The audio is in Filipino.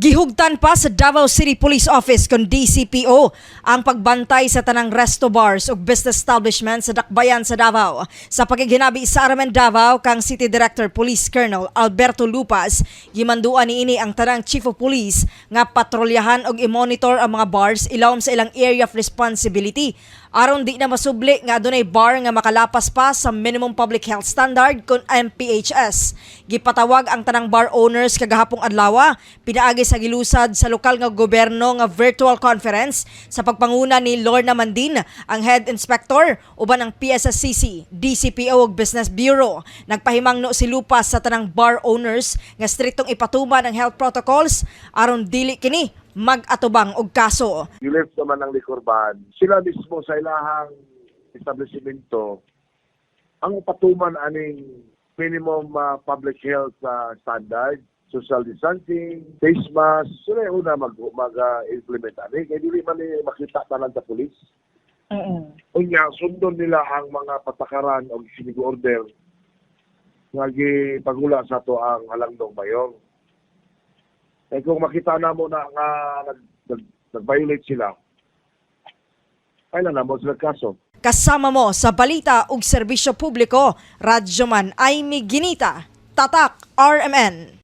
Gihugtan pa sa Davao City Police Office kon DCPO ang pagbantay sa tanang resto bars ug business establishments sa Dakbayan sa Davao. Sa pagiginabi sa Aramen Davao kang City Director Police Colonel Alberto Lupas, gimanduan niini ang tanang Chief of Police nga patrolyahan ug i-monitor ang mga bars ilawom sa ilang area of responsibility aron di na masubli nga adunay bar nga makalapas pa sa minimum public health standard kon MPHS. Gipatawag ang tanang bar owners kagahapong adlaw pinaagi sa gilusad sa lokal nga gobyerno nga virtual conference sa pagpanguna ni Lorna Mandin, ang Head Inspector uban ang PSSCC, DCPO ug Business Bureau. Nagpahimangno si Lupas sa tanang bar owners nga striktong ipatuman ang health protocols aron dili kini mag-atubang og kaso. Gilip naman ng likurban, sila mismo sa ilahang establishmento ang patuman aning minimum public health standard, social distancing, face mask, sila yung una mag-implement ani. Kaya dili man makita tanan sa pulis. Unya, sundon nila ang mga patakaran o sinig order nga gipagula sa to ang halangdong mayor. Eh kung makita na mo na nga nag-violate sila, kailan na mo sila kaso. Kasama mo sa balita ug serbisyo publiko, Radyo Man Aimee Ginita, Tatak RMN.